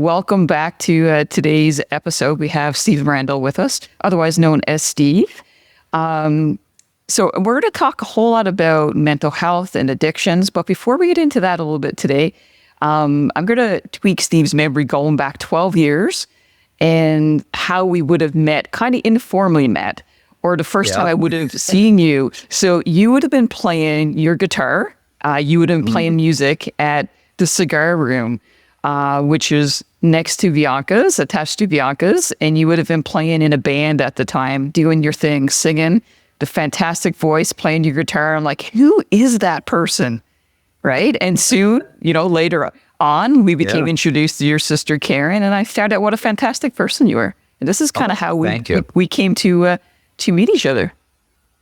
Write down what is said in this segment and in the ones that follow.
welcome back to today's episode. We have Steve Randell with us, otherwise known as Steve. So we're going to talk a whole lot about mental health and addictions, but before we get into that a little bit today, I'm going to tweak Steve's memory going back 12 years and how we would have met, kind of informally met, or the first time I would have seen you. So you would have been playing your guitar. You would have been playing music at the Cigar Room, which is next to Bianca's, attached to Bianca's. And you would have been playing in a band at the time, doing your thing, singing, the fantastic voice, playing your guitar. I'm like, who is that person? Right? And soon, later on, we became introduced to your sister, Karen. And I found out what a fantastic person you were. And this is kind of how we came to meet each other.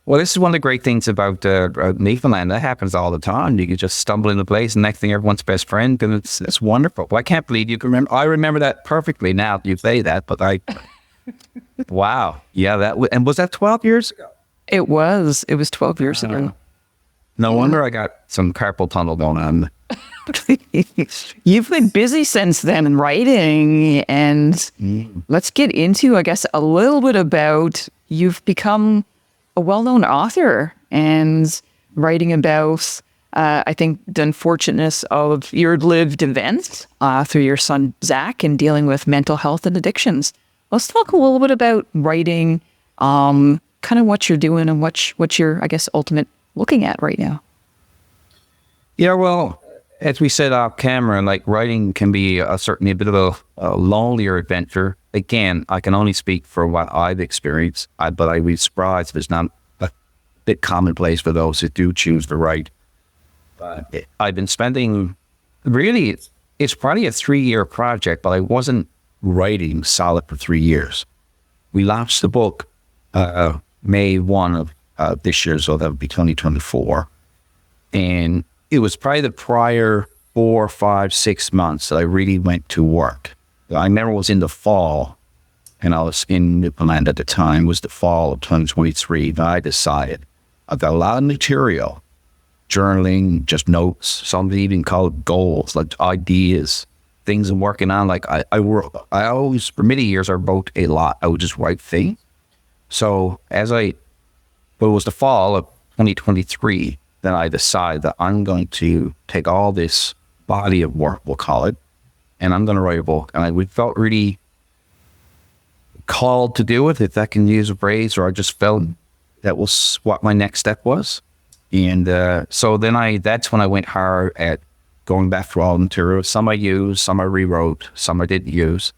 Well, this is one of the great things about Newfoundland. That happens all the time. You can just stumble into a place and next thing everyone's best friend, and it's wonderful. Well, I can't believe you can remember. I remember that perfectly now that you say that, but wow. Yeah, and was that 12 years ago? It was 12 years ago. No wonder I got some carpal tunnel going on. You've been busy since then in writing, and let's get into, I guess, a little bit about you've become a well-known author and writing about, I think, the unfortunateness of your lived events through your son, Zach, and dealing with mental health and addictions. Let's talk a little bit about writing, kind of what you're doing and what you're, I guess, ultimate looking at right now. Yeah, well, as we said off camera, like writing can be certainly a bit of a lonelier adventure. Again, I can only speak for what I've experienced, but I'd be surprised if it's not a bit commonplace for those who do choose to write. But I've been spending, really, it's probably a 3-year project, but I wasn't writing solid for 3 years. We launched the book May 1 of this year, so that would be 2024. And it was probably the prior 4, 5, 6 months that I really went to work. I remember it was in the fall, and I was in Newfoundland at the time. It was the fall of 2023, and I decided I've got a lot of material, journaling, just notes, some even called goals, like ideas, things I'm working on. Like I always, for many years, I wrote a lot. I would just write things. So but it was the fall of 2023, then I decided that I'm going to take all this body of work, we'll call it, and I'm going to write a book. And we felt really called to do it, if I can use a phrase, or I just felt that was what my next step was. And so then that's when I went hard at going back through all the material. Some I used, some I rewrote, some I didn't use.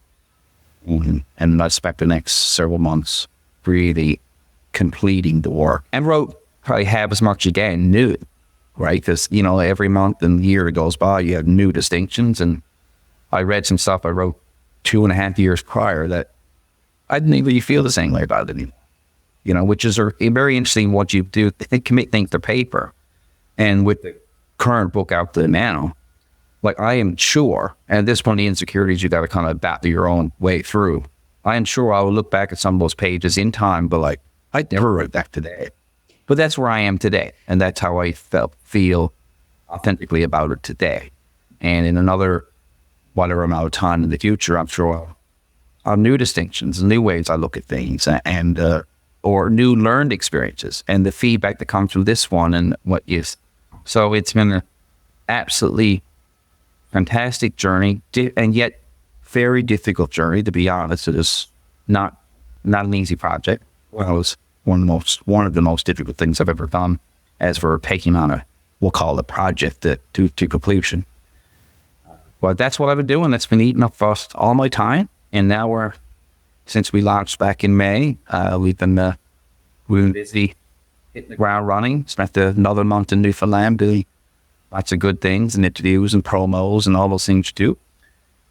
And I spent the next several months really completing the work, and wrote probably half as much again, new, right? Because, every month and year that goes by, you have new distinctions. And I read some stuff I wrote 2.5 years prior that I didn't really feel the same way about it anymore. Which is very interesting what you do. They commit things to paper. And with the current book out there now, like I am sure, and at this point, the insecurities you got to kind of battle your own way through. I am sure I will look back at some of those pages in time, but like, I'd never write that today. But that's where I am today. And that's how I feel authentically about it today. And in another, whatever amount of time in the future, I'm sure I'll have new distinctions, new ways I look at things, and or new learned experiences, and the feedback that comes from this one and what is. So it's been an absolutely fantastic journey, and yet very difficult journey, to be honest. It is not an easy project. Well, it was one of the most difficult things I've ever done, as for taking on we'll call it a project to completion. Well, that's what I've been doing. That's been eating up first all my time. And now since we launched back in May, we've been busy hitting the ground running. Spent another month in Newfoundland doing lots of good things and interviews and promos and all those things you do.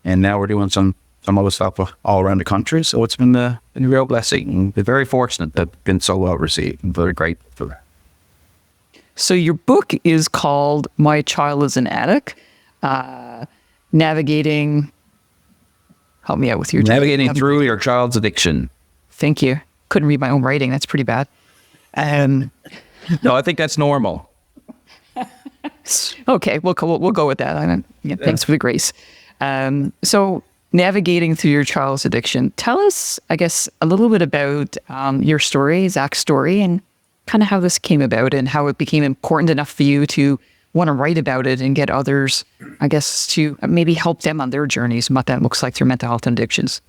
And now we're doing some other stuff all around the country. So it's been a real blessing. And we're very fortunate that it's been so well received, and very grateful for that. So your book is called My Child is an Addict, Navigating... Help me out with your... Navigating through your child's addiction. Thank you. Couldn't read my own writing. That's pretty bad. No, I think that's normal. Okay, we'll go with that. Thanks for the grace. So navigating through your child's addiction. Tell us, I guess, a little bit about your story, Zach's story, and kind of how this came about and how it became important enough for you to want to write about it and get others, I guess, to maybe help them on their journeys and what that looks like through mental health and addictions.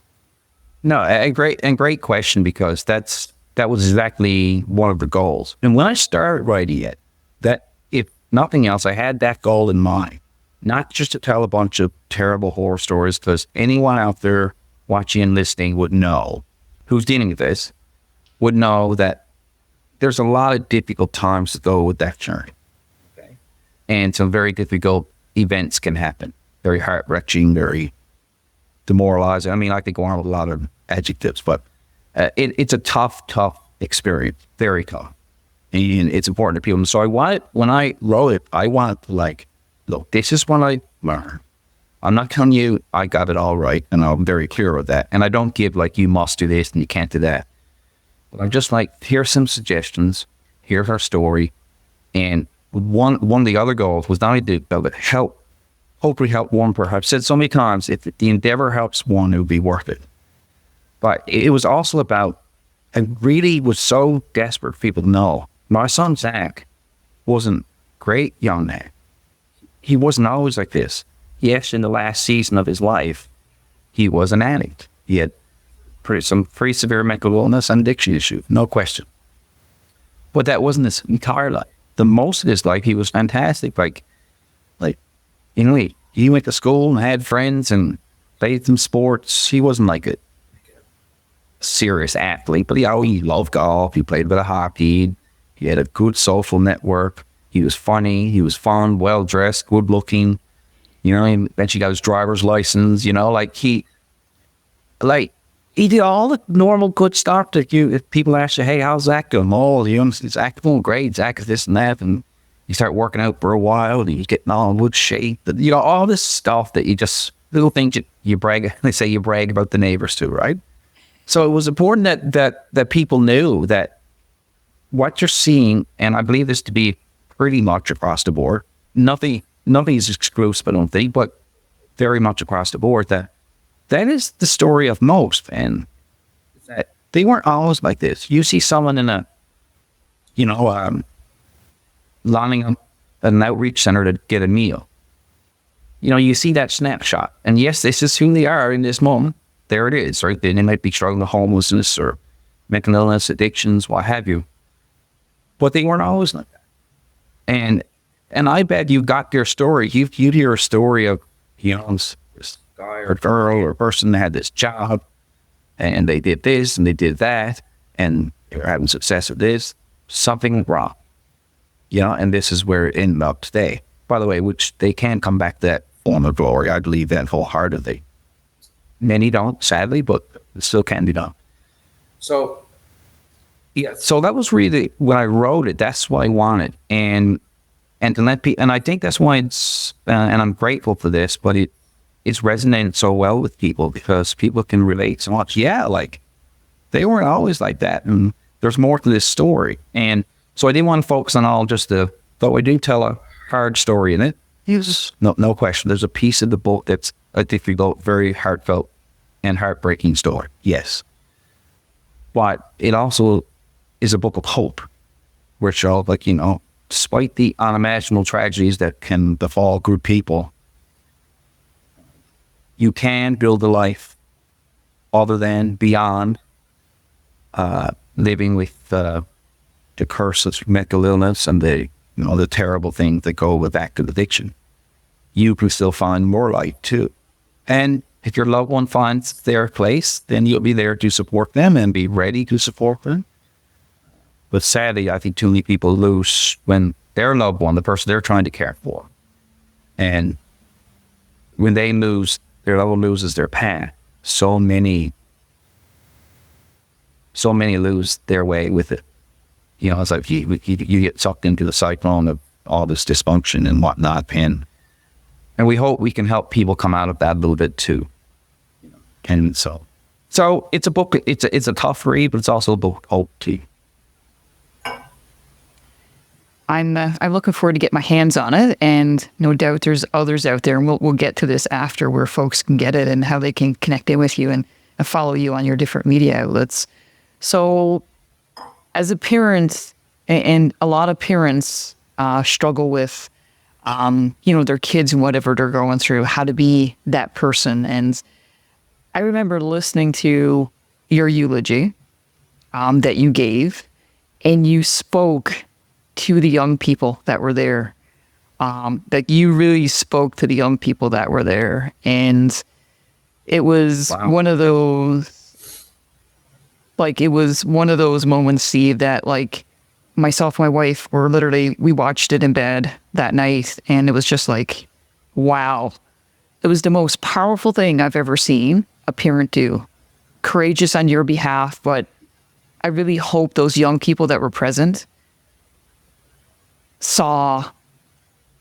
No, a great question, because that was exactly one of the goals. And when I started writing it, that if nothing else, I had that goal in mind, not just to tell a bunch of terrible horror stories, because anyone out there watching and listening would know, who's dealing with this, would know that there's a lot of difficult times to go with that journey. Okay. And some very difficult events can happen. Very heart-wrenching, very demoralizing. I mean, I could go on with a lot of adjectives, but it's a tough experience, very tough. And it's important to people. So when I wrote it, I wanted to look, this is what I learned. I'm not telling you I got it all right, and I'm very clear with that. And I don't give you must do this and you can't do that. But I'm just here's some suggestions, here's our story. And one of the other goals was not only to hopefully help one person. I've said so many times, if the endeavor helps one, it would be worth it. But it was also about, I really was so desperate for people to know, my son Zach wasn't great young man. He wasn't always like this. Yes, in the last season of his life, he was an addict. He had some pretty severe mental illness and addiction issue, no question. But that wasn't his entire life. The most of his life, he was fantastic. He went to school and had friends and played some sports. He wasn't a serious athlete, but he loved golf. He played a bit of hockey. He had a good social network. He was funny. He was fun, well-dressed, good-looking. He eventually got his driver's license. He did all the normal good stuff that if people ask you, hey, how's Zach doing? Oh, Zach doing great. Zach is this and that. And you start working out for a while and he's getting all in good shape. All this stuff that little things you brag, they say you brag about the neighbors too, right? So it was important that people knew that what you're seeing, and I believe this to be pretty much across the board, nothing is exclusive, I don't think, but very much across the board, that is the story of most. And that they weren't always like this. You see someone in lining up at an outreach center to get a meal. You see that snapshot. And yes, this is who they are in this moment. There it is, right? They might be struggling with homelessness or mental illness, addictions, what have you. But they weren't always like that. And I bet you got their story. You'd hear a story of, this guy or girl or person that had this job and they did this and they did that and they were having success with this. Something went wrong. And this is where it ended up today. By the way, which they can come back to that form of glory. I believe that wholeheartedly. Many don't, sadly, but it still can be done. So, yeah. So that was really, when I wrote it, that's what I wanted. And to let people, and I think that's why it's, and I'm grateful for this, but it's resonated so well with people because people can relate so much. Yeah, they weren't always like that. And there's more to this story. And so I didn't want to focus on all just though I do tell a hard story in it. No question. There's a piece of the book that's a difficult, very heartfelt and heartbreaking story. Yes. But it also is a book of hope, which all despite the unimaginable tragedies that can befall good people, you can build a life other than beyond living with the curse of mental illness and the terrible things that go with active addiction. You can still find more light too. And if your loved one finds their place, then you'll be there to support them and be ready to support them. But sadly, I think too many people lose when their loved one, the person they're trying to care for, and when they lose, their loved one loses their path. So many lose their way with it. It's like you get sucked into the cyclone of all this dysfunction and whatnot, and we hope we can help people come out of that a little bit too. And so it's a book. It's a tough read, but it's also a book of hope too. I'm looking forward to get my hands on it, and no doubt there's others out there, and we'll get to this after, where folks can get it and how they can connect in with you and follow you on your different media outlets. So, as a parent, and a lot of parents struggle with, their kids and whatever they're going through, how to be that person. And I remember listening to your eulogy that you gave, and you spoke to the young people that were there. That you really spoke to the young people that were there. And it was one of those, it was one of those moments, Steve, that myself and my wife we watched it in bed that night, and it was just wow. It was the most powerful thing I've ever seen a parent do. Courageous on your behalf, but I really hope those young people that were present saw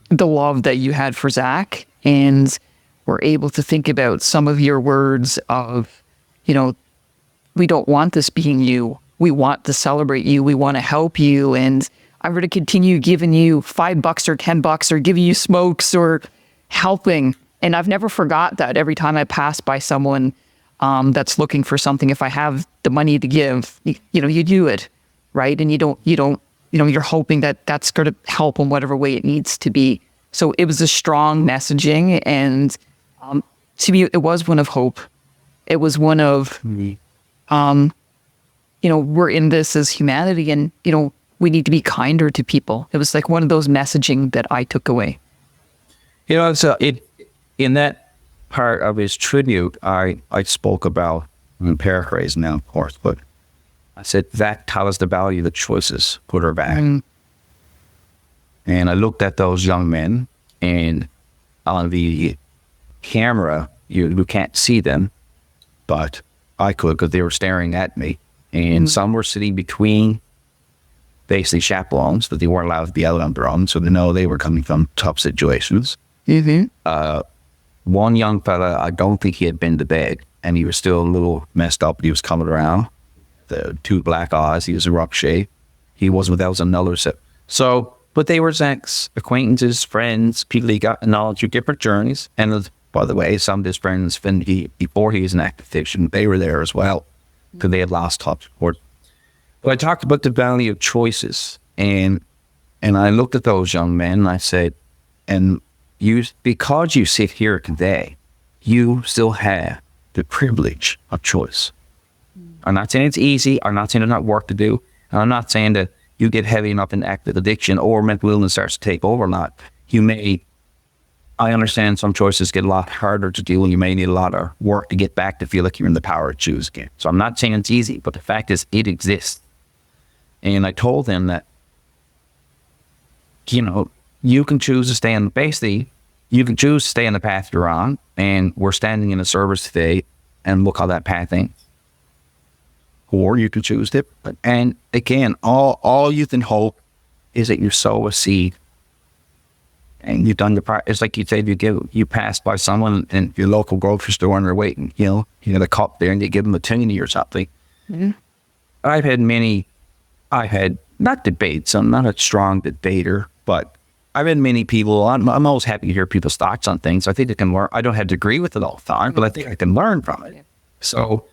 the love that you had for Zach and were able to think about some of your words of, we don't want this being you. We want to celebrate you. We want to help you. And I'm going to continue giving you $5 or $10 or giving you smokes or helping. And I've never forgot that. Every time I pass by someone that's looking for something, if I have the money to give, you do it, right? And you're hoping that that's going to help in whatever way it needs to be. So it was a strong messaging, and to me, it was one of hope. It was one of, we're in this as humanity, and, we need to be kinder to people. It was one of those messaging that I took away. So in that part of his tribute, I spoke about, I'm paraphrasing now, of course, but I said, that taught us the value of the choices, put her back. And I looked at those young men, and on the camera, you can't see them, but I could, because they were staring at me. And some were sitting between basically chaperones, that they weren't allowed to be out on their own, so they know they were coming from tough situations. One young fella, I don't think he had been to bed, and he was still a little messed up, but he was coming around. The 2 black eyes, he was a rough shape. He wasn't, that was another set. So, but they were Zach's acquaintances, friends, people he got knowledge through different journeys. And by the way, some of his friends, before he was an active addiction, they were there as well, because they had lost touch. But I talked about the value of choices, and I looked at those young men, and I said, because you sit here today, you still have the privilege of choice. I'm not saying it's easy. I'm not saying there's not work to do. I'm not saying that you get heavy enough in active addiction or mental illness starts to take over or not. I understand some choices get a lot harder to do, and you may need a lot of work to get back to feel like you're in the power to choose again. So I'm not saying it's easy, but the fact is it exists. And I told them that, you can choose to stay on, basically, you can choose to stay on the path you're on, and we're standing in a service today, and look how that path ends. Or you can choose it. And again, all you can hope is that you sow a seed, and you've done the part. It's like you said, you pass by someone in your local grocery store and they're waiting, you got a cup there, and you give them a toonie or something. I've had not debates. I'm not a strong debater, but I've had many people. I'm always happy to hear people's thoughts on things. I think they can learn. I don't have to agree with it all the time, but I think I can learn from it. So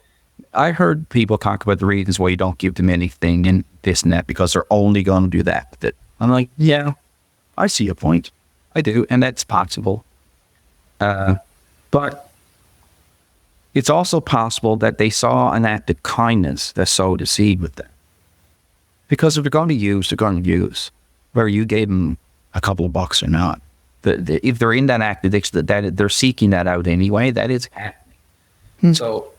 I heard people talk about the reasons why you don't give them anything and this and that, because they're only going to do that with it. I'm like, yeah, I see a point. I do, and that's possible. But it's also possible that they saw an act of kindness that sowed a seed with them. Because if they're going to use, they're going to use. Whether you gave them a couple of bucks or not. If they're in that act of addiction, that they're seeking that out anyway, that is happening. So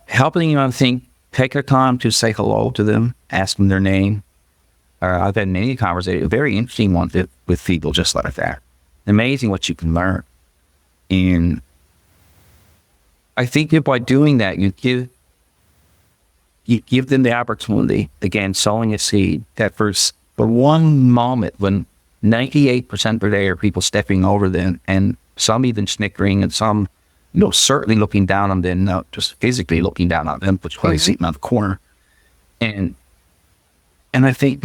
helping them, I think, take the time to say hello to them, ask them their name. I've had many conversations, very interesting ones with people just like that. Amazing what you can learn. And I think that by doing that, you give them the opportunity, again, sowing a seed, that for one moment when 98% of the day are people stepping over them, and some even snickering, and some, certainly looking down on them, not just physically looking down on them, but probably sitting on the corner. And I think,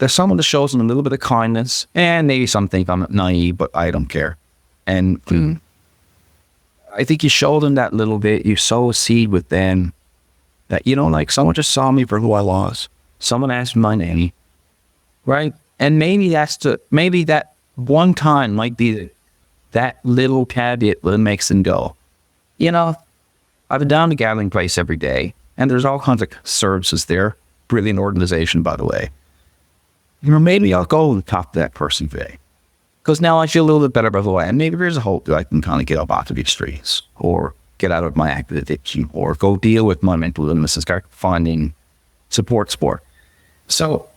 there's someone that shows them a little bit of kindness, and maybe some think I'm naive, but I don't care. And I think you show them that little bit, you sow a seed with them that, like someone just saw me for who I was. Someone asked me my name, right? And maybe maybe that one time might be that little caveat that makes them go, I've been down to Gathering Place every day, and there's all kinds of services there. Brilliant organization, by the way. Maybe I'll go and talk to that person today. Because now I feel a little bit better about the way. And maybe there's a hope that I can kind of get up out of these streets, or get out of my active addiction, or go deal with my mental illness and start finding support. So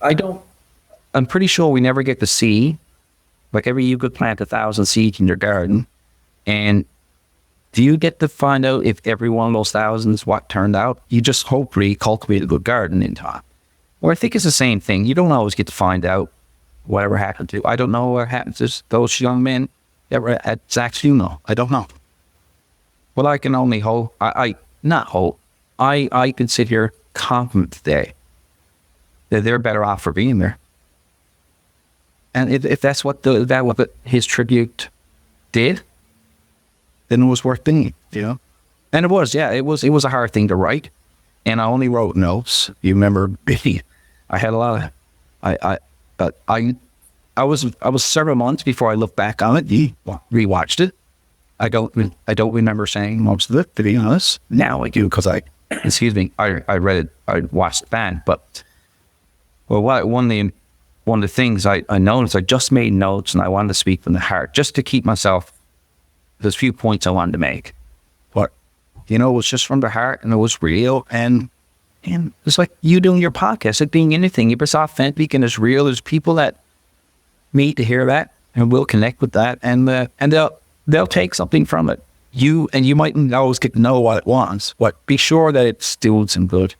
I'm pretty sure we never get to see, like you could plant 1,000 seeds in your garden, and do you get to find out if every one of those thousands what turned out? You just hopefully cultivate a good garden in time. Or I think it's the same thing. You don't always get to find out whatever happened to. I don't know what happened to those young men ever at Zach's funeral. I don't know. Well, I can only hope. I can sit here confident today that they're better off for being there. And if that's what his tribute did, then it was worth doing, And it was, it was a hard thing to write. And I only wrote notes. You remember me? I had a lot of, I was several months before I looked back on it. Rewatched it. I don't remember saying most of it, to be honest. Now I do, because I read it, I watched it back. But one of the things I noticed, I just made notes, and I wanted to speak from the heart, just to keep myself. There's a few points I wanted to make, but it was just from the heart, and it was real, and it's like you doing your podcast, it being anything. If it's authentic and it's real, there's people that need to hear that and will connect with that, and they'll take something from it. You mightn't always get to know what it was, but be sure that it's doing some good.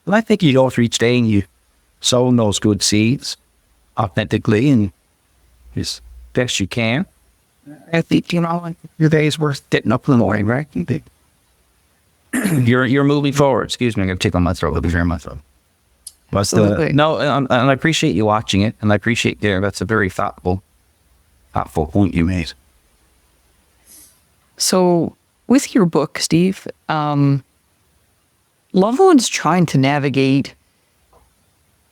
And I think you go through each day and you sow those good seeds authentically and as best you can. I think, your day is worth getting up in the morning, right? You're moving forward. Excuse me, I'm going to take on my throat. Let me clear my throat. Absolutely. And I appreciate you watching it, and I appreciate that's a very thoughtful point you made. So, with your book, Steve, loved ones trying to navigate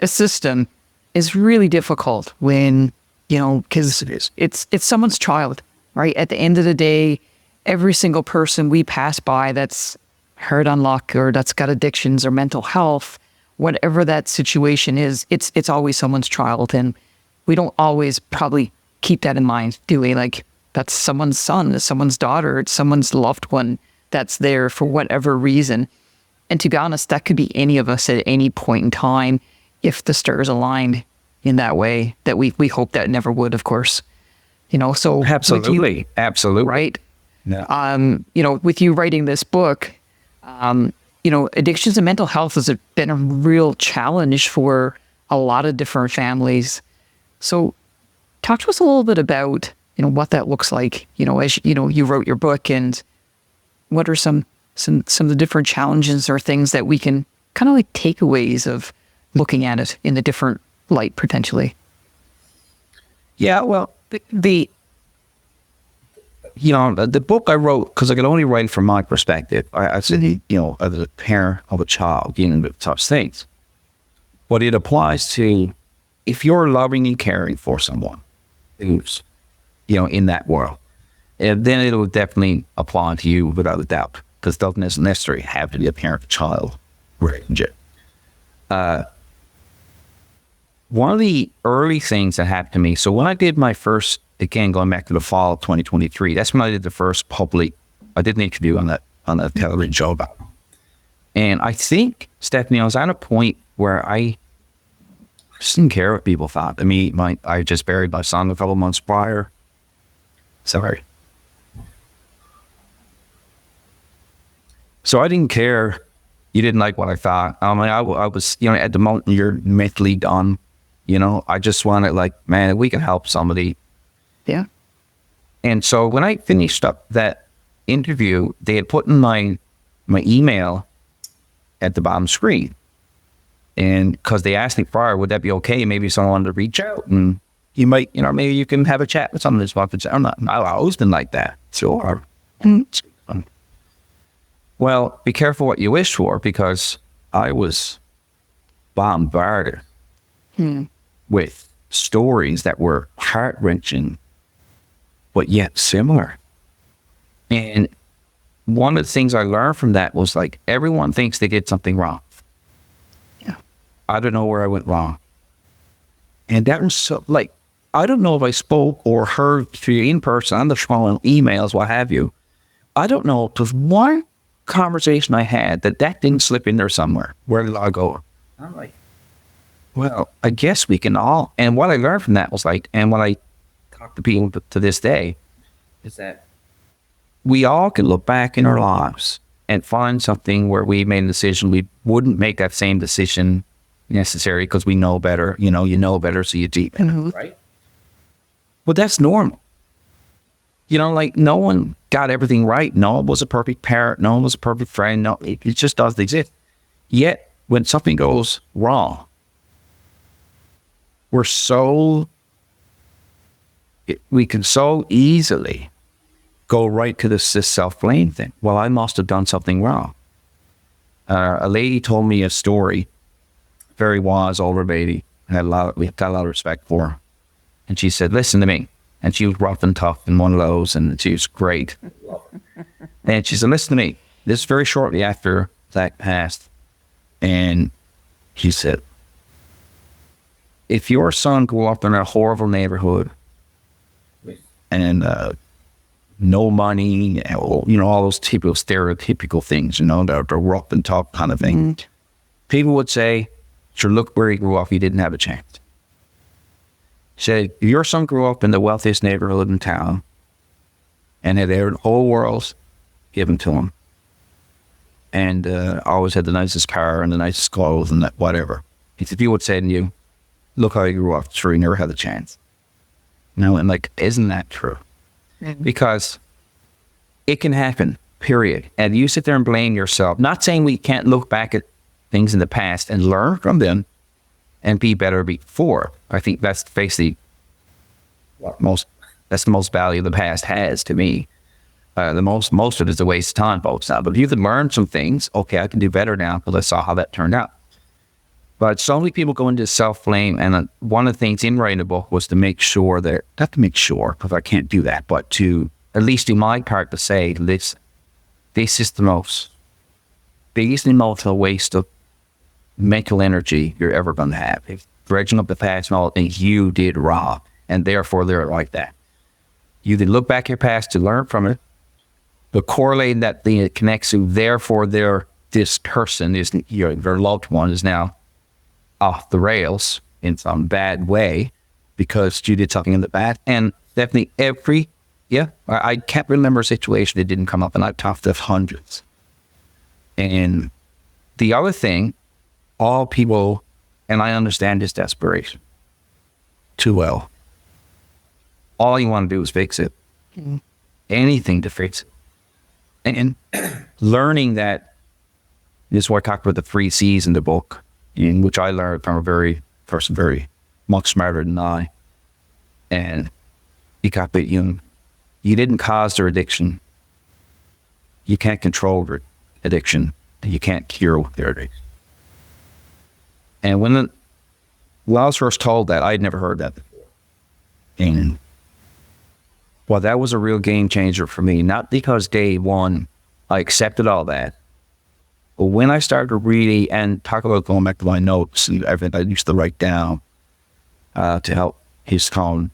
a system is really difficult when, because it's someone's child, right? At the end of the day, every single person we pass by that's hurt on luck or that's got addictions or mental health, whatever that situation is, it's always someone's child. And we don't always probably keep that in mind, do we? Like, that's someone's son, it's someone's daughter, it's someone's loved one that's there for whatever reason. And to be honest, that could be any of us at any point in time if the stars aligned in that way, that we hope that never would, of course. So absolutely, absolutely, right? Yeah. With you writing this book, addictions and mental health has been a real challenge for a lot of different families. So, talk to us a little bit about what that looks like. As you wrote your book, and what are some of the different challenges or things that we can kind of like takeaways of looking at it in a different light potentially. Yeah, well, the book I wrote, because I could only write from my perspective. I said, as a parent of a child dealing with such things. But it applies to if you're loving and caring for someone who's, in that world, and then it'll definitely apply to you without a doubt, because it doesn't necessarily have to be a parent-child relationship. One of the early things that happened to me, so when I did my first, again, going back to the fall of 2023, that's when I did the first I did an interview on that television show about it. And I think, Stephanie, I was at a point where I just didn't care what people thought. I mean, I just buried my son a couple months prior. Sorry. So I didn't care. You didn't like what I thought. I mean, I was, at the moment you're mentally done. I just wanted, man, we can help somebody. Yeah. And so when I finished up that interview, they had put in my email at the bottom screen. And because they asked me prior, would that be okay? Maybe someone wanted to reach out and you might, maybe you can have a chat with someone that's about to. I've always been like that. Sure. Well, be careful what you wish for, because I was bombarded with stories that were heart-wrenching, but yet similar. And one of the things I learned from that was, like, everyone thinks they did something wrong. Yeah. I don't know where I went wrong. And that was so, like, I don't know if I spoke or heard to you in person, on the phone, emails, what have you. I don't know if there's one conversation I had that didn't slip in there somewhere. Where did I go? I'm like, well, I guess we can all. And what I learned from that was, like, and what I talk to people to this day, is that we all can look back in our lives and find something where we made a decision. We wouldn't make that same decision necessary because we know better. You know better, so you do better, right? But that's normal. Like, no one got everything right. No one was a perfect parent. No one was a perfect friend. No, it just doesn't exist. Yet, when something goes wrong, we can so easily go right to this self-blame thing. Well, I must have done something wrong. A lady told me a story, very wise older lady. We got a lot of respect for her. And she said, listen to me. And she was rough and tough and one of those, and she was great. And she said, listen to me. This is very shortly after that passed. And she said, if your son grew up in a horrible neighborhood and no money, all those typical stereotypical things, the rough and tough kind of thing, people would say, sure, look where he grew up. He didn't have a chance. She said, if your son grew up in the wealthiest neighborhood in town and had the whole world given to him, and always had the nicest car and the nicest clothes and that whatever, he said, people would say to you, look how he grew up. Sure, he never had a chance. And like, isn't that true? Because it can happen, period. And you sit there and blame yourself. Not saying we can't look back at things in the past and learn from them and be better before. I think that's basically that's the most value the past has to me. The most of it is a waste of time, folks. Now, but if you can learn some things, okay, I can do better now because I saw how that turned out. But so many people go into self-blame, and one of the things in writing a book was to make sure that, not to make sure, because I can't do that, but to at least do my part to say, this is the biggest emotional waste of mental energy you're ever going to have. If dredging up the past and all the things you did wrong, and therefore they're like that. You can look back at your past to learn from it, but correlate that thing that connects to, therefore this person is their loved one is now off the rails in some bad way because you did something in the past. And definitely I can't remember a situation that didn't come up, and I've talked to hundreds. And the other thing, all people, and I understand this desperation too well, all you want to do is fix it. Anything to fix it. And learning that, this is why I talked about the 3 C's in the book, in which I learned from a person very much smarter than I. And you got that you didn't cause their addiction. You can't control their addiction. You can't cure their addiction. And when I was first told that, I had never heard that before. And well, that was a real game changer for me. Not because day one I accepted all that, but when I started to really, and talk about going back to my notes and everything I used to write down to help his calm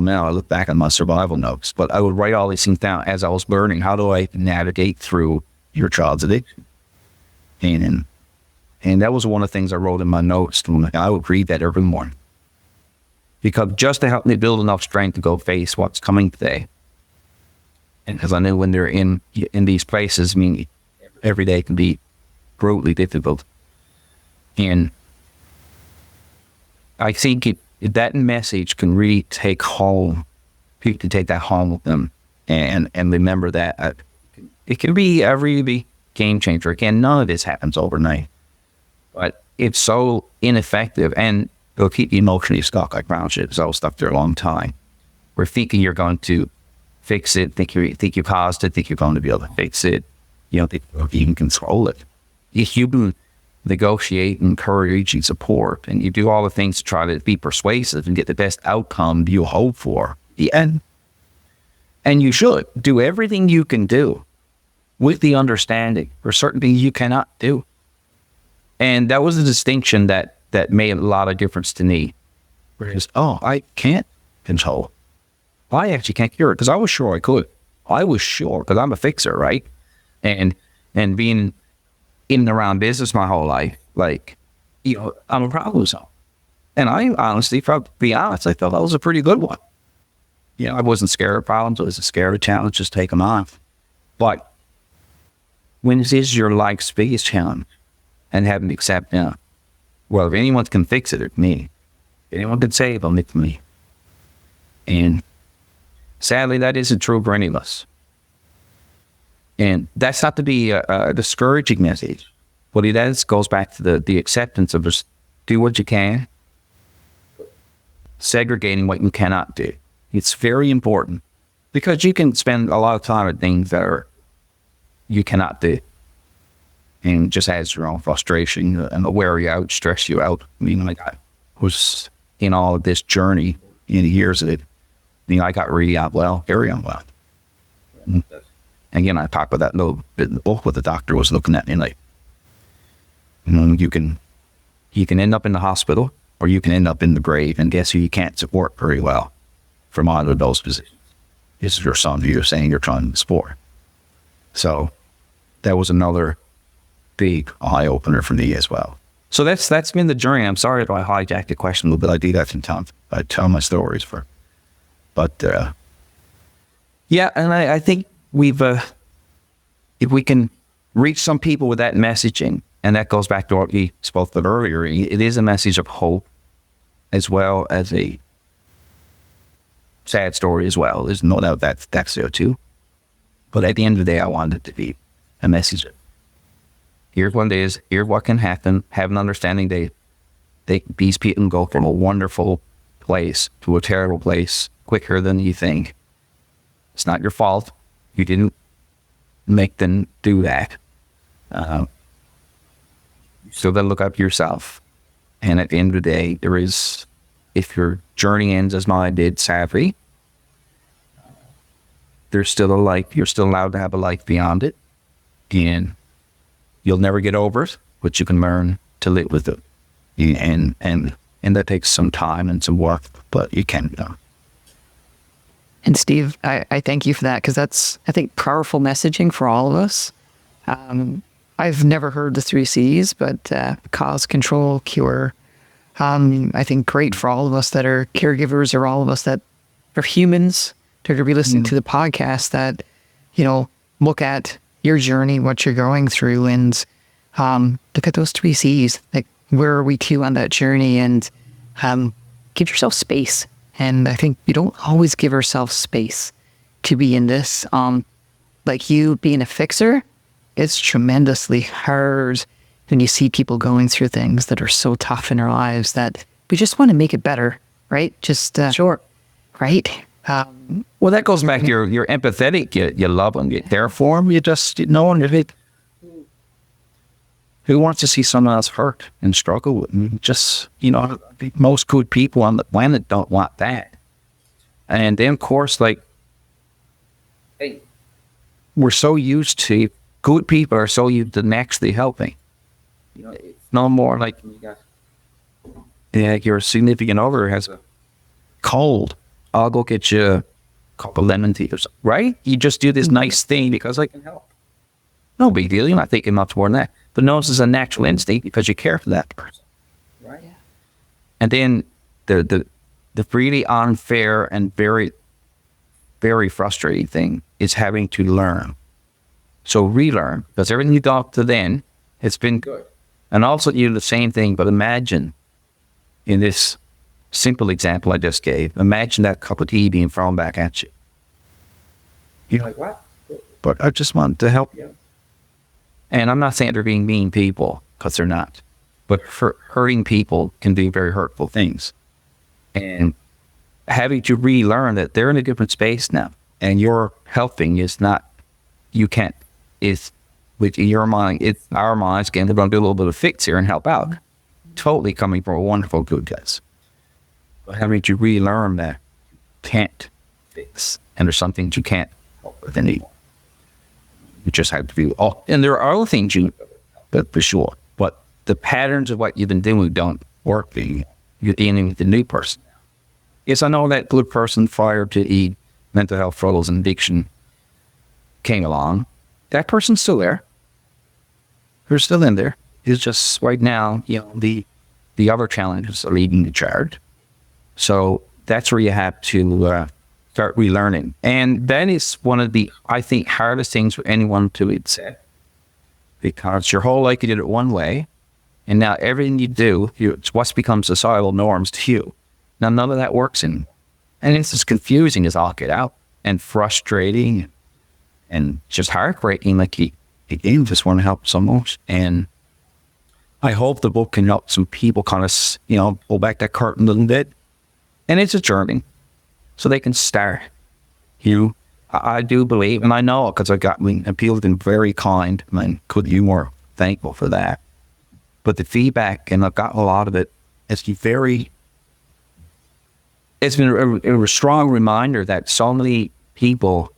now. I look back on my survival notes, but I would write all these things down as I was learning. How do I navigate through your child's addiction? And that was one of the things I wrote in my notes. I would read that every morning, because just to help me build enough strength to go face what's coming today. And because I knew when they're in these places, I mean, every day can be brutally difficult. And I think that message can really take home, people to take that home with them and remember that it can be a really game changer. Again, none of this happens overnight. But it's so ineffective, and it'll keep you emotionally stuck. I promise you, it's all stuck there a long time. We're thinking you're going to fix it, think you caused it, think you're going to be able to fix it. You don't think you can control it. If you can negotiate, encourage, and support, and you do all the things to try to be persuasive and get the best outcome you hope for, and you should do everything you can do with the understanding for certain things you cannot do. And that was a distinction that made a lot of difference to me. Whereas, I can't control. I actually can't cure it, because I was sure I could. I was sure, because I'm a fixer, right? And being in and around business my whole life, I'm a problem solver. And I honestly, to be honest, I felt that was a pretty good one. I wasn't scared of problems. I wasn't scared of challenges, just take them on. But when it is your life's biggest challenge, and having to accept, well, if anyone can fix it, it's me. If anyone can save them, it's me. And sadly, that isn't true for any of us. And that's not to be a discouraging message. What it is goes back to the acceptance of just do what you can, segregating what you cannot do. It's very important, because you can spend a lot of time at things that you cannot do, and just adds your own frustration and wear you out, stress you out. I was in all of this journey in the years of it. I got really unwell, very unwell. And again, I talked about that a little bit in the book, where the doctor was looking at me you can end up in the hospital, or you can end up in the grave, and guess who you can't support very well from either of those positions? This is your son who you're saying you're trying to support. So that was another big eye-opener for me as well. So that's been the journey. I'm sorry if I hijacked the question a little bit. I do that sometimes. I tell my stories but and I think we've, if we can reach some people with that messaging, and that goes back to what we spoke about earlier, it is a message of hope, as well as a sad story as well. There's no doubt that's there too. But at the end of the day, I wanted it to be a message of, here's what it is, here's what can happen, have an understanding these people can go from a wonderful place to a terrible place quicker than you think. It's not your fault. You didn't make them do that. So then look up yourself. And at the end of the day, if your journey ends as mine did, sadly, there's still a life. You're still allowed to have a life beyond it. And you'll never get over it, but you can learn to live with it. And that takes some time and some work, but you can. And Steve, I thank you for that, because that's, I think, powerful messaging for all of us. I've never heard the 3 C's, but cause, control, cure. I think great for all of us that are caregivers, or all of us that are humans that are going to be listening to the podcast, that, look at your journey, what you're going through, and look at those 3 C's. Like, where are we to on that journey? And give yourself space. And I think we don't always give ourselves space to be in this. Like you being a fixer, it's tremendously hard when you see people going through things that are so tough in their lives that we just want to make it better, right? Just sure, right. Well, that goes back to you're empathetic. You love them. You care for them. You just who wants to see someone else hurt and struggle? And just, I think most good people on the planet don't want that. And then, of course, we're so used to, good people are so used to actually helping. It's no more like your significant other has a cold. I'll go get you a cup of lemon tea or something, right? You just do this nice thing because I can help. No big deal. You're not thinking much more than that. But no, this is a natural instinct because you care for that person, right? Yeah. And then the really unfair and very, very frustrating thing is having to learn. So relearn, because everything you got up to then, it's been good. And also you do the same thing, but imagine in this simple example I just gave, imagine that cup of tea being thrown back at you. You're like, what? But I just wanted to help you. And I'm not saying they're being mean people, because they're not. but hurting people can do very hurtful things. And having to relearn that they're in a different space now, and your helping is not, you can't, it's with your mind, it's our minds, again, they're going to do a little bit of fix here and help out. Totally coming from a wonderful good guys. But having to relearn that you can't fix, and there's some things you can't help with anymore. You just have to be, and there are other things you, but for sure. But the patterns of what you've been doing don't work. You're dealing with the new person. Yes, I know that good person prior to the mental health struggles and addiction came along. That person's still there. They're still in there. It's just right now, the other challenges are leading the charge. So that's where you have to start relearning. And that is one of the, I think, hardest things for anyone to accept. Because your whole life you did it one way, and now everything you do, it's what becomes societal norms to you. Now none of that works and it's as confusing as all get out, and frustrating, and just heartbreaking. Like you just want to help so much. And I hope the book can help some people kind of, pull back that curtain a little bit. And it's a journey, so they can start. I do believe, and I know because people have been very kind, and could you more thankful for that. But the feedback, and I've gotten a lot of it, it's been a strong reminder that so many people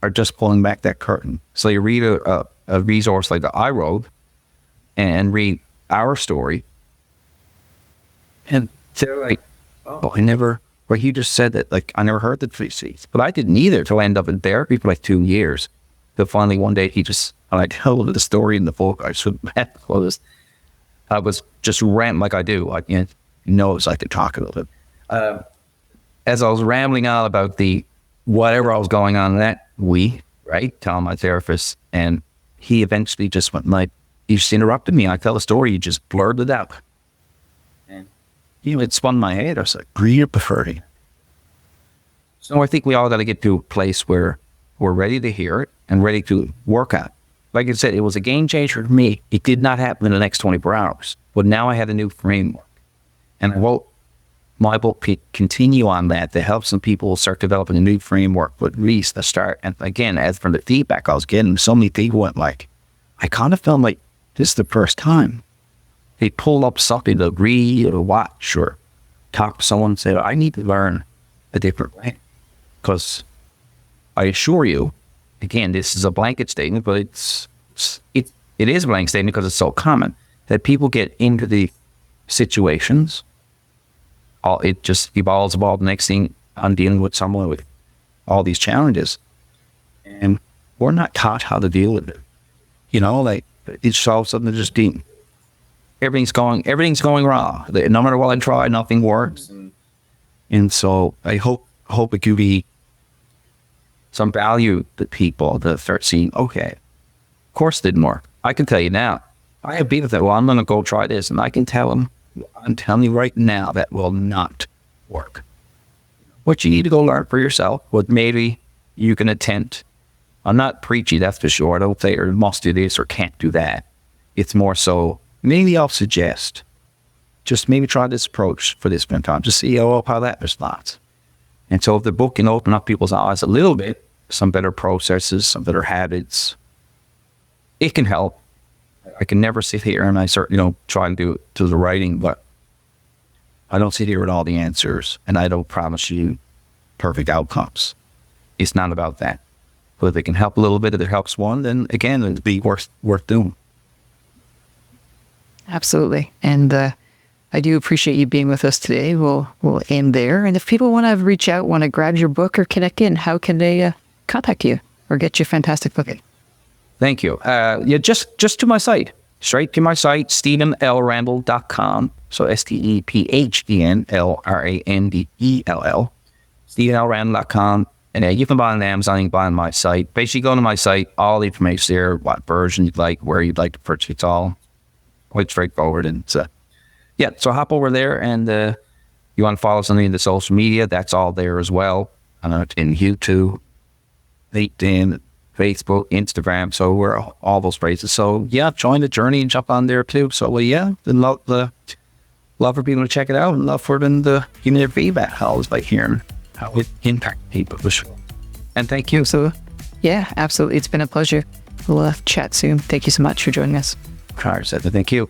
are just pulling back that curtain. So you read a resource like that I wrote and read our story, and they're like, oh, well, he just said that, like, I never heard the 3 C's, but I didn't either till I ended up in therapy for like 2 years. But finally one day and I told the story in the book. I was just rambling like I do. It's like to talk a little bit. As I was rambling on about whatever I was going on that week, right, telling my therapist, and he eventually just went like, he just interrupted me. I tell a story, he just blurred it out. And it spun my head. I was like, you're preferring. So I think we all got to get to a place where we're ready to hear it and ready to work on it. Like I said, it was a game changer for me. It did not happen in the next 24 hours. But now I had a new framework. And I hope my book could continue on that to help some people start developing a new framework, but at least the start. And again, as from the feedback I was getting, so many people went like, I kind of felt like this is the first time they pulled up something to read or watch or talk to someone and say, I need to learn a different way. Because I assure you, again, this is a blanket statement, but it is a blanket statement because it's so common that people get into the situations. It just evolves about the next thing. I'm dealing with someone with all these challenges, and we're not taught how to deal with it. Like it's all of a sudden just deep. Everything's going wrong. No matter what I try, nothing works. And so I hope it could be some value to people to start seeing, okay, of course it didn't work. I can tell you now, I have people that, well, I'm going to go try this, and I can tell them, I'm telling you right now, that will not work. What you need to go learn for yourself, what maybe you can attempt. I'm not preachy, that's for sure. I don't say, or must do this or can't do that. It's more so, maybe I'll suggest, just maybe try this approach for this time. Just see how that responds. And so if the book can open up people's eyes a little bit, some better processes, some better habits, it can help. I can never sit here and I certainly try and do it to the writing, but I don't sit here with all the answers, and I don't promise you perfect outcomes. It's not about that. But if it can help a little bit, if it helps one, then again, it'd be worth doing. Absolutely. And I do appreciate you being with us today. We'll end there. And if people want to reach out, want to grab your book or connect in, how can they contact you or get your fantastic book? Thank you. Just to my site, straight to my site, StephenLRandell.com. So StephenLRandell, StephenLRandell.com. And you can buy it on Amazon, you can buy it on my site. Basically, go to my site, all the information there, what version you'd like, where you'd like to purchase, it's all quite straightforward. And so hop over there, and you want to follow something in the social media, that's all there as well. In YouTube, LinkedIn, Facebook, Instagram. So we're all those places. So yeah, join the journey and jump on there too. So yeah, love for people to check it out and love for them to give me their feedback. I always like hearing how it impacts people for sure. And thank you. So, yeah, absolutely. It's been a pleasure. We'll chat soon. Thank you so much for joining us. Thank you.